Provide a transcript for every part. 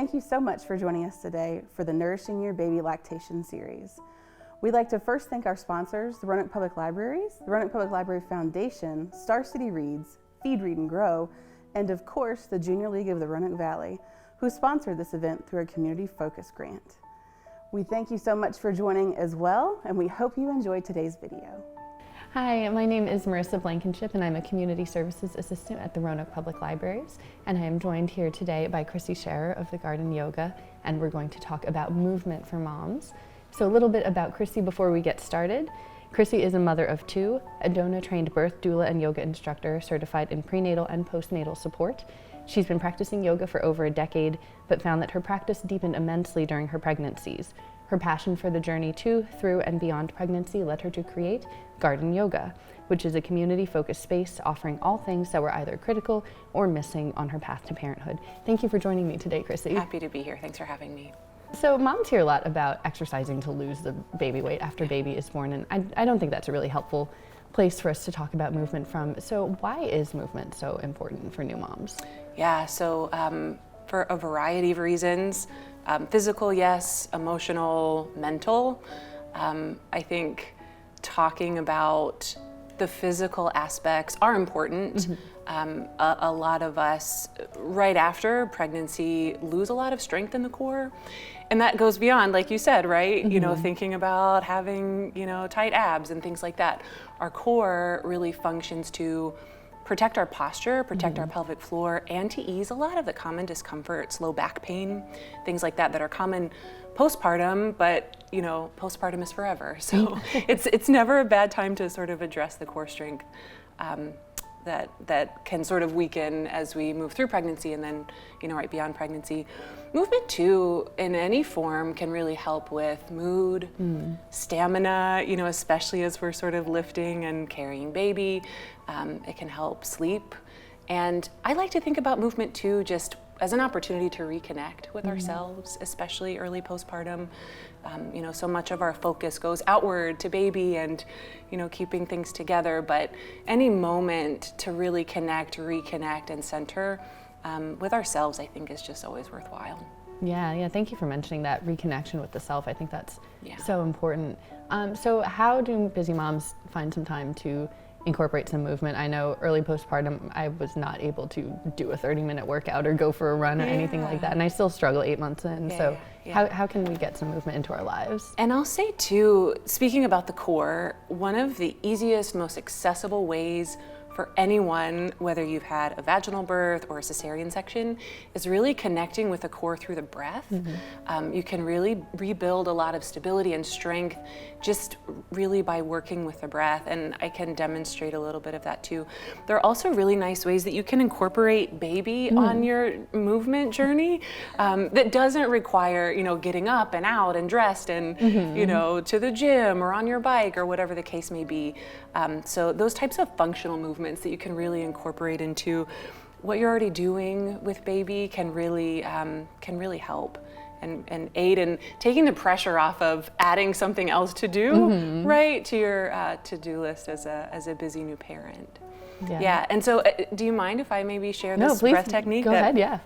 thank you so much for joining us today for the Nourishing Your Baby Lactation series. We'd like to first thank our sponsors, the Roanoke Public Libraries, the Roanoke Public Library Foundation, Star City Reads, Feed, Read, and Grow, and of course, the Junior League of the Roanoke Valley, who sponsored this event through a community focus grant. We thank you so much for joining as well, and we hope you enjoyed today's video. Hi, my name is Marissa Blankenship, and I'm a Community Services Assistant at the Roanoke Public Libraries. And I am joined here today by Chrissy Scherer of the Garden Yoga, and we're going to talk about movement for moms. So a little bit about Chrissy before we get started. Chrissy is a mother of two, a DONA-trained birth doula and yoga instructor certified in prenatal and postnatal support. She's been practicing yoga for over a decade, but found that her practice deepened immensely during her pregnancies. Her passion for the journey to, through, and beyond pregnancy led her to create Garden Yoga, which is a community-focused space offering all things that were either critical or missing on her path to parenthood. Thank you for joining me today, Chrissy. Happy to be here. Thanks for having me. So moms hear a lot about exercising to lose the baby weight after baby is born, and I don't think that's a really helpful place for us to talk about movement from. So why is movement so important for new moms? Yeah, so for a variety of reasons, physical, yes, emotional, mental. I think talking about the physical aspects are important. A lot of us right after pregnancy lose a lot of strength in the core, and that goes beyond, like you said, right? You know, thinking about having, tight abs and things like that. Our core really functions to protect our posture, protect our pelvic floor, and to ease a lot of the common discomforts, low back pain, things like that are common postpartum, but postpartum is forever. So it's never a bad time to sort of address the core strength that can sort of weaken as we move through pregnancy and then, right beyond pregnancy. Movement too, in any form, can really help with mood, stamina, especially as we're sort of lifting and carrying baby. It can help sleep. And I like to think about movement too, just as an opportunity to reconnect with ourselves, especially early postpartum. So much of our focus goes outward to baby and, keeping things together, but any moment to really connect, reconnect, and center with ourselves, I think, is just always worthwhile. Yeah, thank you for mentioning that reconnection with the self. I think that's so important. So how do busy moms find some time to incorporate some movement? I know early postpartum, I was not able to do a 30-minute workout or go for a run or anything like that, and I still struggle 8 months in. How can we get some movement into our lives? And I'll say too, speaking about the core, one of the easiest, most accessible ways for anyone, whether you've had a vaginal birth or a cesarean section, is really connecting with the core through the breath. You can really rebuild a lot of stability and strength just really by working with the breath, and I can demonstrate a little bit of that too. There are also really nice ways that you can incorporate baby on your movement journey that doesn't require, getting up and out and dressed and, to the gym or on your bike or whatever the case may be. So those types of functional movements that you can really incorporate into what you're already doing with baby can really help and aid in taking the pressure off of adding something else to do, right, to your to-do list as a busy new parent. Yeah. And so do you mind if I maybe share this breath technique? Go ahead, yeah.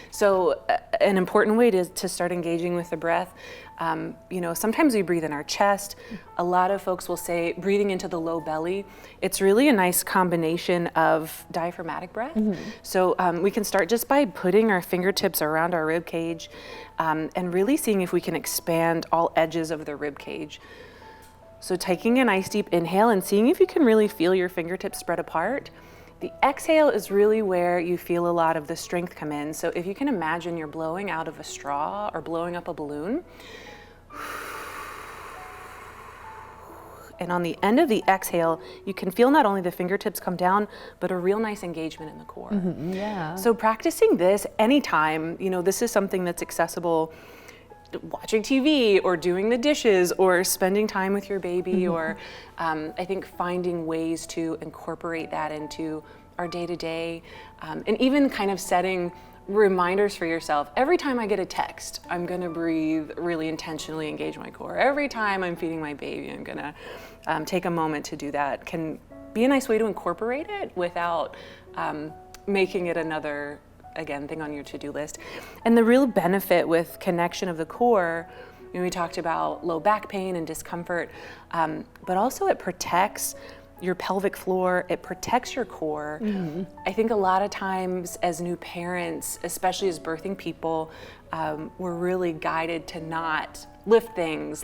So an important way to start engaging with the breath, sometimes we breathe in our chest. A lot of folks will say breathing into the low belly. It's really a nice combination of diaphragmatic breath. So we can start just by putting our fingertips around our rib cage and really seeing if we can expand all edges of the rib cage. So taking a nice deep inhale and seeing if you can really feel your fingertips spread apart. The exhale is really where you feel a lot of the strength come in. So if you can imagine you're blowing out of a straw or blowing up a balloon, and on the end of the exhale, you can feel not only the fingertips come down, but a real nice engagement in the core. So practicing this anytime, this is something that's accessible watching TV or doing the dishes or spending time with your baby, or I think finding ways to incorporate that into our day-to-day, and even kind of setting reminders for yourself. Every time I get a text, I'm gonna breathe, really intentionally engage my core. Every time I'm feeding my baby, I'm gonna take a moment to do that. Can be a nice way to incorporate it without making it another again, thing on your to-do list. And the real benefit with connection of the core, we talked about low back pain and discomfort, but also it protects your pelvic floor, it protects your core. I think a lot of times as new parents, especially as birthing people, we're really guided to not lift things,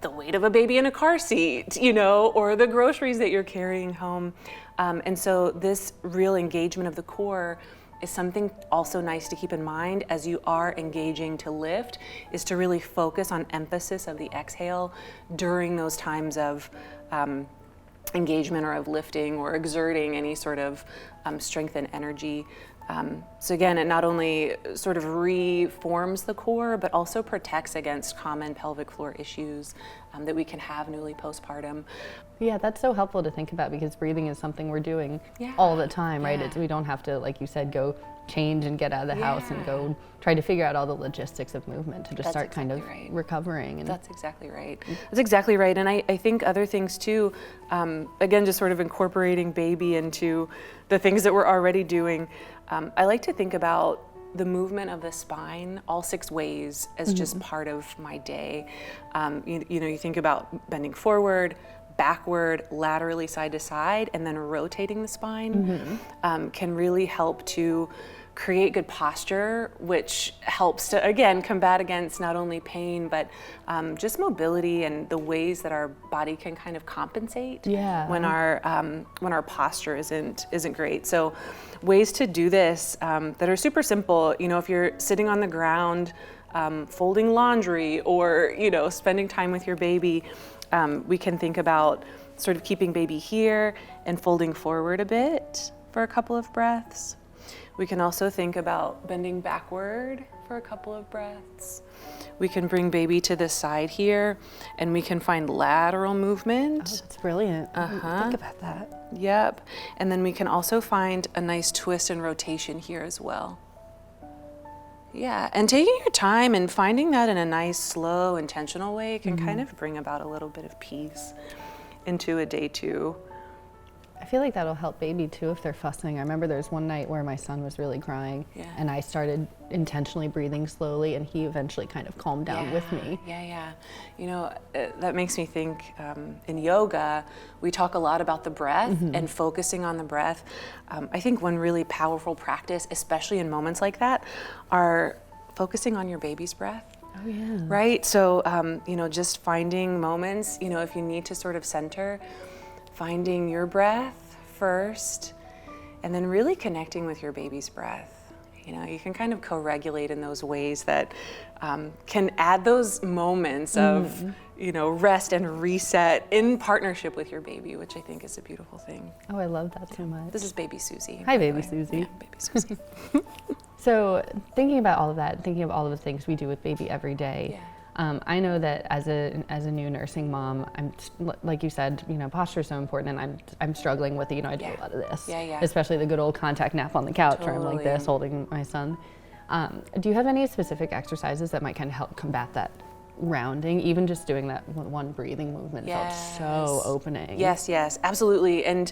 the weight of a baby in a car seat, or the groceries that you're carrying home. And so this real engagement of the core is something also nice to keep in mind as you are engaging to lift, is to really focus on emphasis of the exhale during those times of engagement or of lifting or exerting any sort of strength and energy. So again, it not only sort of reforms the core, but also protects against common pelvic floor issues that we can have newly postpartum. Yeah, that's so helpful to think about because breathing is something we're doing all the time, right? We don't have to, like you said, go change and get out of the house and go try to figure out all the logistics of movement to just start kind of recovering. And That's exactly right. That's exactly right. And I think other things too, again, just sort of incorporating baby into the things that we're already doing. I like to think about the movement of the spine all 6 ways as just part of my day. You think about bending forward, backward, laterally side to side, and then rotating the spine can really help to create good posture, which helps to, again, combat against not only pain, but just mobility and the ways that our body can kind of compensate when our posture isn't great. So ways to do this that are super simple, if you're sitting on the ground, folding laundry, or, spending time with your baby, we can think about sort of keeping baby here and folding forward a bit for a couple of breaths. We can also think about bending backward for a couple of breaths. We can bring baby to the side here, and we can find lateral movement. Oh, that's brilliant. I didn't think about that. Yep. And then we can also find a nice twist and rotation here as well. Yeah, and taking your time and finding that in a nice, slow, intentional way can kind of bring about a little bit of peace into a day 2. I feel like that'll help baby too if they're fussing. I remember there's one night where my son was really crying and I started intentionally breathing slowly and he eventually kind of calmed down with me. Yeah. That makes me think in yoga, we talk a lot about the breath and focusing on the breath. I think one really powerful practice, especially in moments like that, are focusing on your baby's breath. Oh yeah. Right? So, just finding moments, if you need to sort of center, finding your breath first, and then really connecting with your baby's breath. You can kind of co-regulate in those ways that can add those moments of, rest and reset in partnership with your baby, which I think is a beautiful thing. Oh, I love that so much. This is baby Susie. Hi, baby Susie. Yeah, baby Susie. So thinking about all of that, thinking of all of the things we do with baby every day, I know that as a new nursing mom, I'm like you said, posture is so important, and I'm struggling with it. I do a lot of this, especially the good old contact nap on the couch, where I'm like this, holding my son. Do you have any specific exercises that might kind of help combat that rounding? Even just doing that one breathing movement felt so opening. Yes, absolutely. And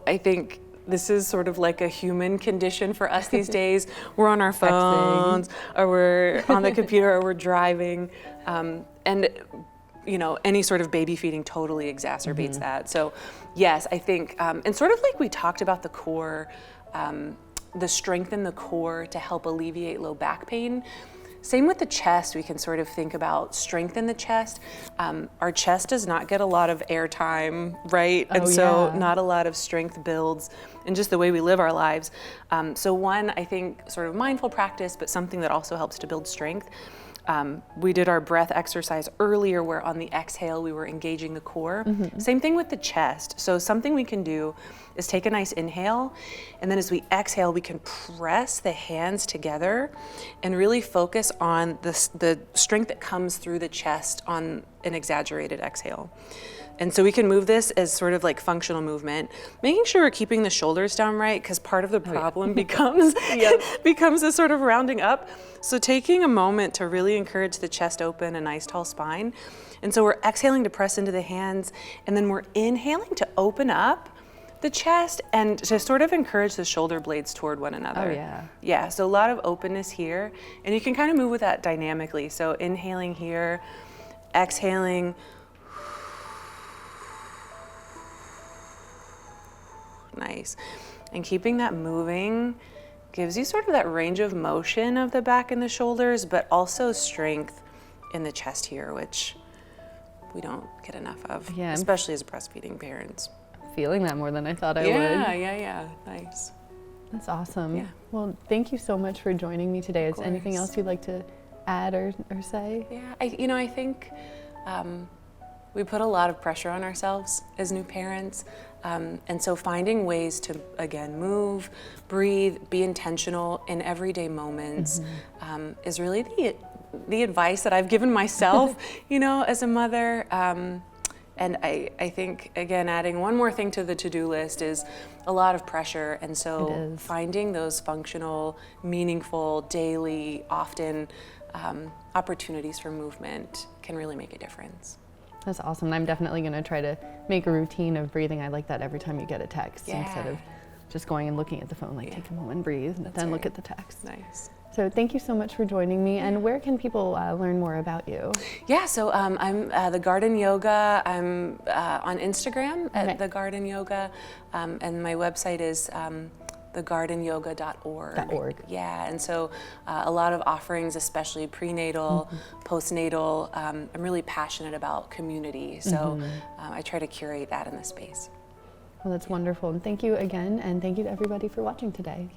I think this is sort of like a human condition for us these days. We're on our phones, or we're on the computer, or we're driving. And any sort of baby feeding totally exacerbates that. So yes, I think, and sort of like we talked about the core, the strength in the core to help alleviate low back pain. Same with the chest, we can sort of think about strength in the chest. Our chest does not get a lot of airtime, right? So not a lot of strength builds in just the way we live our lives. So one, I think, sort of mindful practice, but something that also helps to build strength. We did our breath exercise earlier where on the exhale we were engaging the core. Same thing with the chest. So something we can do is take a nice inhale, and then as we exhale we can press the hands together and really focus on the strength that comes through the chest on an exaggerated exhale. And so we can move this as sort of like functional movement, making sure we're keeping the shoulders down right, because part of the problem becomes a sort of rounding up. So taking a moment to really encourage the chest open, a nice tall spine. And so we're exhaling to press into the hands, and then we're inhaling to open up the chest and to sort of encourage the shoulder blades toward one another. Oh, yeah. Yeah, so a lot of openness here, and you can kind of move with that dynamically. So inhaling here, exhaling. Nice. And keeping that moving gives you sort of that range of motion of the back and the shoulders, but also strength in the chest here, which we don't get enough of, Yeah. especially as breastfeeding parents. Feeling that more than I thought I would. Yeah, nice. That's awesome. Yeah. Well, thank you so much for joining me today. Is anything course. else you'd like to add or say? Yeah, I think we put a lot of pressure on ourselves as new parents. And so finding ways to, again, move, breathe, be intentional in everyday moments is really the advice that I've given myself, as a mother. And I think, again, adding one more thing to the to-do list is a lot of pressure. And so finding those functional, meaningful, daily, often opportunities for movement can really make a difference. That's awesome. And I'm definitely going to try to make a routine of breathing. I like that every time you get a text instead of just going and looking at the phone, take a moment, breathe, and then look at the text. Nice. So thank you so much for joining me. And where can people learn more about you? Yeah, so I'm the Garden Yoga. I'm on Instagram at the Garden Yoga, and my website is thegardenyoga.org. Yeah, and so a lot of offerings, especially prenatal, postnatal. I'm really passionate about community, so I try to curate that in the space. Well, that's wonderful. And thank you again, and thank you to everybody for watching today.